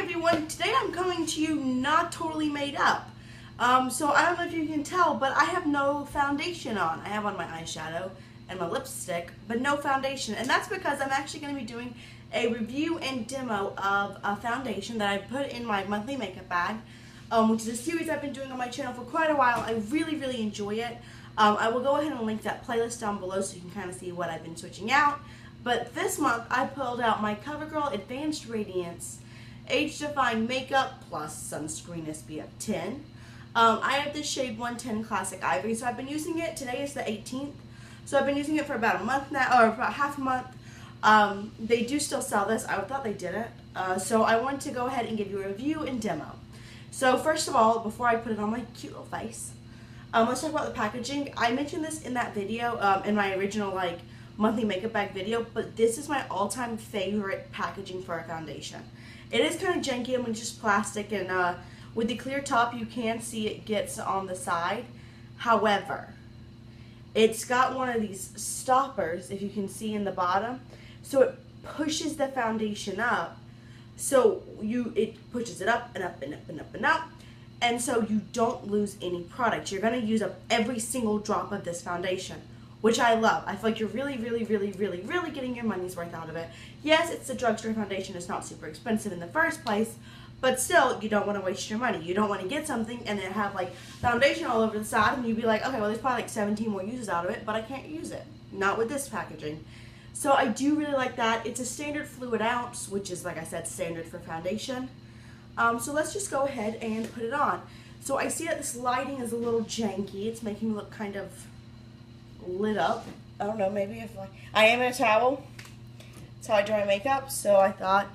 everyone, today I'm coming to you not totally made up. So I don't know if you can tell, but I have no foundation on. I have on my eyeshadow and my lipstick, but no foundation. And that's because I'm actually going to be doing a review and demo of a foundation that I put in my monthly makeup bag, which is a series I've been doing on my channel for quite a while. I really enjoy it. I will go ahead and link that playlist down below so you can kind of see what I've been switching out. But this month I pulled out my Covergirl Advanced Radiance Age Defying Makeup Plus Sunscreen SPF 10. I have this shade 110 Classic Ivory, so I've been using it. Today is the 18th, so I've been using it for about a month now, or about half a month. They do still sell this. I thought they didn't. So I wanted to go ahead and give you a review and demo. So first of all, before I put it on my cute little face, let's talk about the packaging. I mentioned this in that video, in my original monthly makeup bag video, but this is my all-time favorite packaging for a foundation. It is kind of janky. I mean, it's just plastic, and with the clear top, you can see it gets on the side. However, it's got one of these stoppers, if you can see in the bottom, so it pushes the foundation up. So it pushes it up and up and up and up and up, and so you don't lose any product. You're going to use up every single drop of this foundation, which I love. I feel like you're really getting your money's worth out of it. Yes, it's a drugstore foundation. It's not super expensive in the first place, but still, you don't want to waste your money. You don't want to get something and then have foundation all over the side and you'd be like, okay, well, there's probably 17 more uses out of it, but I can't use it. Not with this packaging. So I do really like that. It's a standard fluid ounce, which is, like I said, standard for foundation. So let's just go ahead and put it on. So I see that this lighting is a little janky. It's making me look kind of lit up. I don't know, maybe if I am in a towel. That's how I dry makeup, so I thought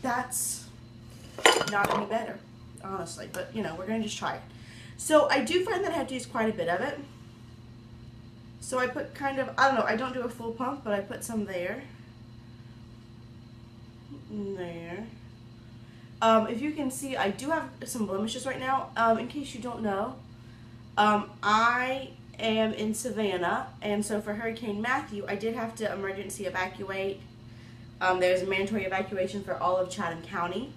that's not any better, honestly, but you know, we're gonna just try it. So I do find that I have to use quite a bit of it. So I put kind of, I don't know, I don't do a full pump, but I put some there. There. If you can see, I do have some blemishes right now. In case you don't know, I am in Savannah, and so for Hurricane Matthew, I did have to emergency evacuate. There's a mandatory evacuation for all of Chatham County,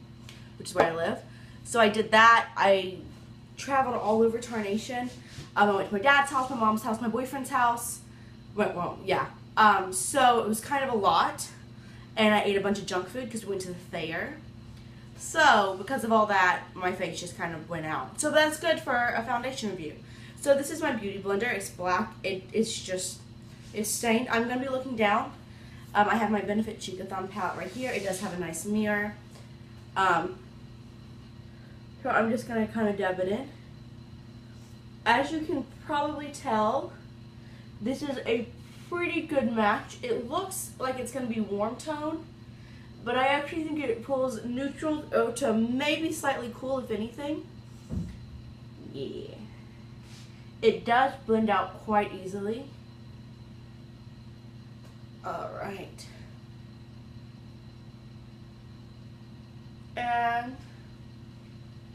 which is where I live. So I did that. I traveled all over Tarnation. I went to my dad's house, my mom's house, my boyfriend's house. Well, yeah. So it was kind of a lot, and I ate a bunch of junk food because we went to the fair. So because of all that, my face just kind of went out. So that's good for a foundation review. So this is my beauty blender. It's black. It's stained. I'm going to be looking down. I have my Benefit Cheekathon palette right here. It does have a nice mirror. So I'm just going to kind of dab it in. As you can probably tell, this is a pretty good match. It looks like it's going to be warm tone, but I actually think it pulls neutral to maybe slightly cool, if anything. Yeah. It does blend out quite easily. Alright. And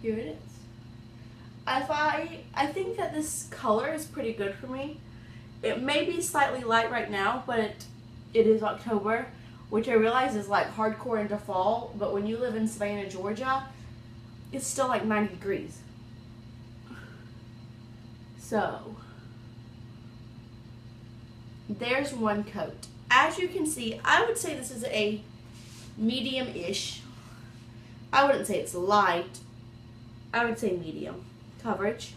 here it is. I think that this color is pretty good for me. It may be slightly light right now, but it is October, which I realize is hardcore into fall, but when you live in Savannah, Georgia, it's still 90 degrees. So, there's one coat. As you can see, I would say this is a medium-ish. I wouldn't say it's light. I would say medium coverage.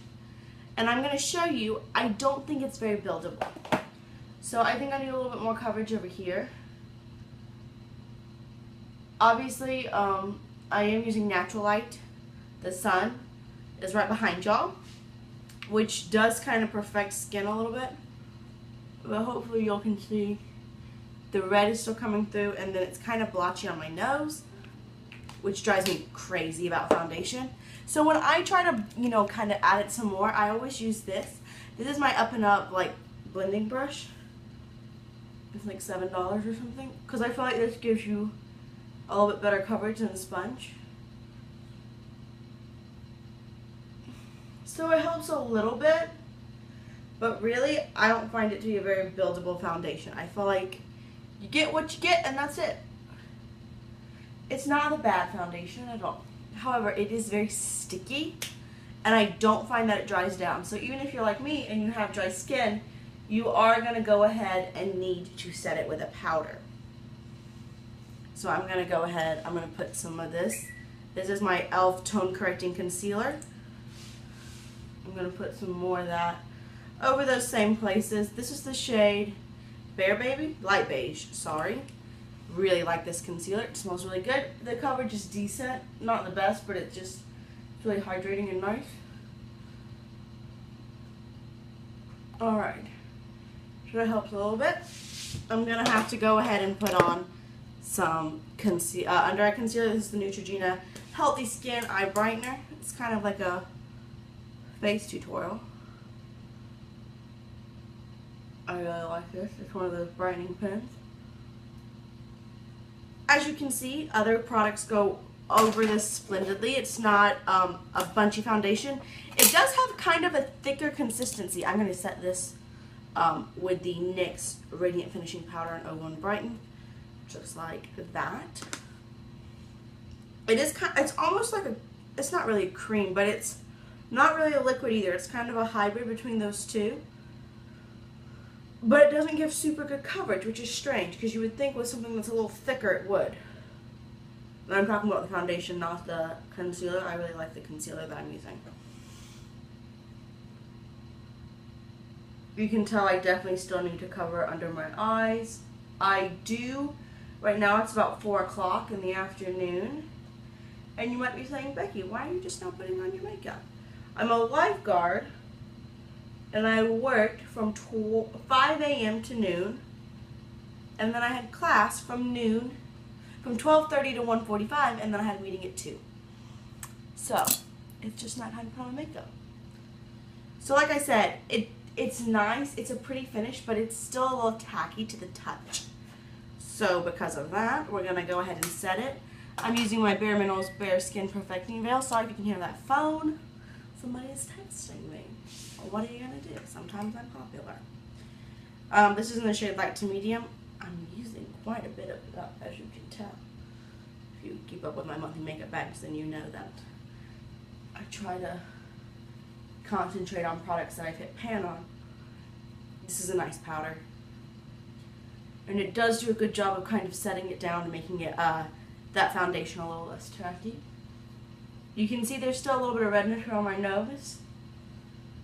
And I'm going to show you, I don't think it's very buildable. So I think I need a little bit more coverage over here. Obviously, I am using natural light. The sun is right behind y'all, which does kind of perfect skin a little bit, but hopefully y'all can see the red is still coming through, and then it's kind of blotchy on my nose, which drives me crazy about foundation. So when I try to, kind of add it some more, I always use this. This is my Up and Up blending brush. It's $7 or something, because I feel like this gives you a little bit better coverage than a sponge. So it helps a little bit, but really, I don't find it to be a very buildable foundation. I feel like you get what you get, and that's it. It's not a bad foundation at all. However, it is very sticky, and I don't find that it dries down. So even if you're like me and you have dry skin, you are going to go ahead and need to set it with a powder. So I'm going to go ahead, I'm going to put some of this. This is my e.l.f. Tone Correcting Concealer. I'm going to put some more of that over those same places. This is the shade Bare Baby, Light Beige, sorry. Really like this concealer. It smells really good. The coverage is decent. Not the best, but it's just really hydrating and nice. Alright. Should have helped a little bit. I'm going to have to go ahead and put on some under eye concealer. This is the Neutrogena Healthy Skin Eye Brightener. It's kind of like a face tutorial. I really like this. It's one of those brightening pens. As you can see, other products go over this splendidly. It's not a bunchy foundation. It does have kind of a thicker consistency. I'm going to set this with the NYX Radiant Finishing Powder in 01 Brighten, which looks like that. It is it's almost like it's not really a cream, but it's not really a liquid either. It's kind of a hybrid between those two. But it doesn't give super good coverage, which is strange, because you would think with something that's a little thicker it would. And I'm talking about the foundation, not the concealer. I really like the concealer that I'm using. You can tell I definitely still need to cover under my eyes. I do. Right now it's about 4 o'clock in the afternoon. And you might be saying, Becky, why are you just not putting on your makeup? I'm a lifeguard. And I worked from 5 a.m. to noon, and then I had class from 12:30 to 1:45, and then I had a meeting at 2. So, it's just not time to put on makeup. So like I said, it's nice, it's a pretty finish, but it's still a little tacky to the touch. So because of that, we're going to go ahead and set it. I'm using my BareMinerals Bareskin Perfecting Veil. Sorry if you can hear that phone. Somebody is texting me. What are you going to do? Sometimes I'm popular. This is in the shade Light to Medium. I'm using quite a bit of it up, as you can tell. If you keep up with my monthly makeup bags, then you know that I try to concentrate on products that I've hit pan on. This is a nice powder. And it does do a good job of kind of setting it down and making it that foundation a little less tacky. You can see there's still a little bit of redness around my nose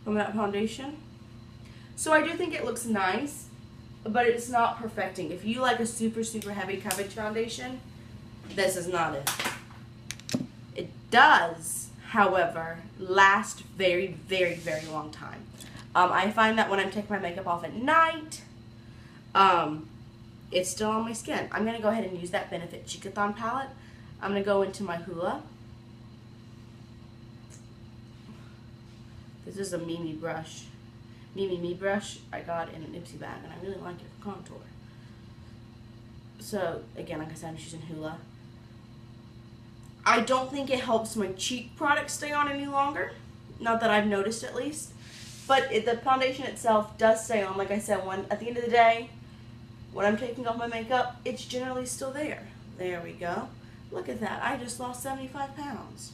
from that foundation. So I do think it looks nice, but it's not perfecting. If you like a super, super heavy coverage foundation, this is not it. It does, however, last very, very, very long time. I find that when I'm taking my makeup off at night, it's still on my skin. I'm going to go ahead and use that Benefit Cheekathon palette. I'm going to go into my Hoola. This is a Mimi brush. Me brush I got in an Ipsy bag, and I really like it for contour. So, again, like I said, I'm just using Hoola. I don't think it helps my cheek product stay on any longer. Not that I've noticed, at least. But the foundation itself does stay on. Like I said, at the end of the day, when I'm taking off my makeup, it's generally still there. There we go. Look at that. I just lost 75 pounds.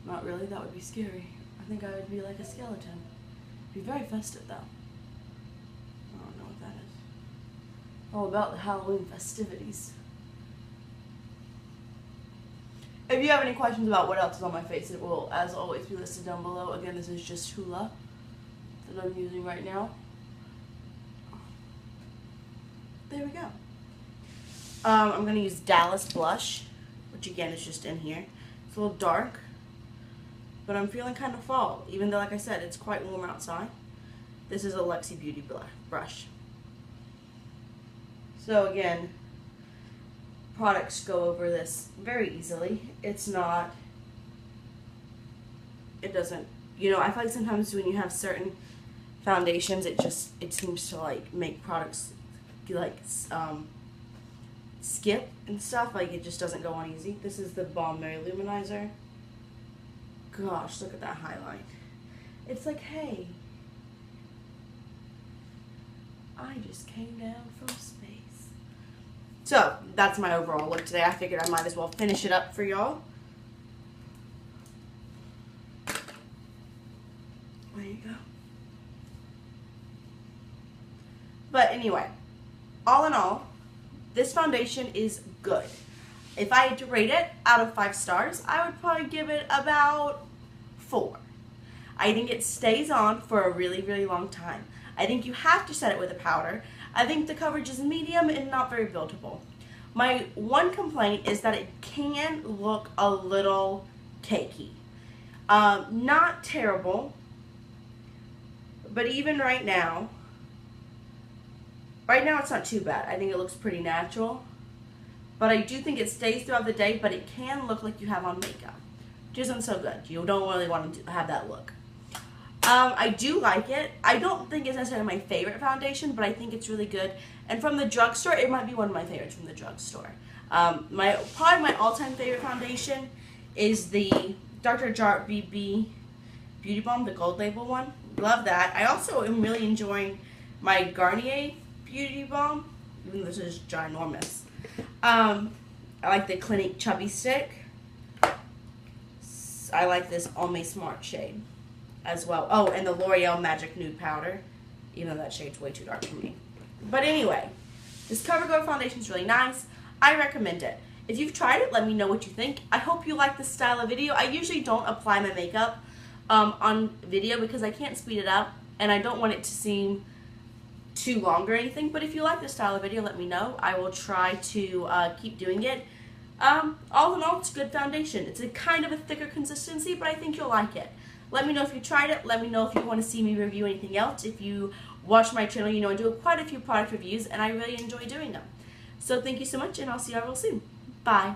Not really. That would be scary. I think I would be like a skeleton. Be very festive, though. I don't know what that is. All about the Halloween festivities. If you have any questions about what else is on my face, it will, as always, be listed down below. Again, this is just Hoola that I'm using right now. There we go. I'm going to use Dallas Blush, which again is just in here. It's a little dark, but I'm feeling kind of fall, even though, like I said, it's quite warm outside. This is a Luxie Beauty brush. So again, products go over this very easily. It's not, it doesn't, you know, I feel like sometimes when you have certain foundations, it seems to like make products like skip and stuff, like it just doesn't go on easy. This is the Balm Luminizer. Gosh, look at that highlight. It's like, hey, I just came down from space. So, that's my overall look today. I figured I might as well finish it up for y'all. There you go. But anyway, all in all, this foundation is good. If I had to rate it out of 5 stars, I would probably give it about 4. I think it stays on for a really, really long time. I think you have to set it with a powder. I think the coverage is medium and not very buildable. My one complaint is that it can look a little cakey. Not terrible, but even right now it's not too bad. I think it looks pretty natural. But I do think it stays throughout the day, but it can look like you have on makeup, which isn't so good. You don't really want to have that look. I do like it. I don't think it's necessarily my favorite foundation, but I think it's really good. And from the drugstore, it might be one of my favorites from the drugstore. Probably my all-time favorite foundation is the Dr. Jart BB Beauty Balm, the gold label one. Love that. I also am really enjoying my Garnier Beauty Balm, even though this is ginormous. I like the Clinique Chubby Stick. I like this Almay Smart shade as well. Oh, and the L'Oreal Magic Nude Powder, even though that shade's way too dark for me. But anyway, this Covergirl foundation is really nice. I recommend it. If you've tried it, let me know what you think. I hope you like this style of video. I usually don't apply my makeup on video because I can't speed it up, and I don't want it to seem too long or anything. But if you like this style of video, let me know. I will try to keep doing it. All in all, it's a good foundation. It's a kind of a thicker consistency, but I think you'll like it. Let me know if you tried it. Let me know if you want to see me review anything else. If you watch my channel, you know I do quite a few product reviews, and I really enjoy doing them. So thank you so much, and I'll see you all real soon. Bye.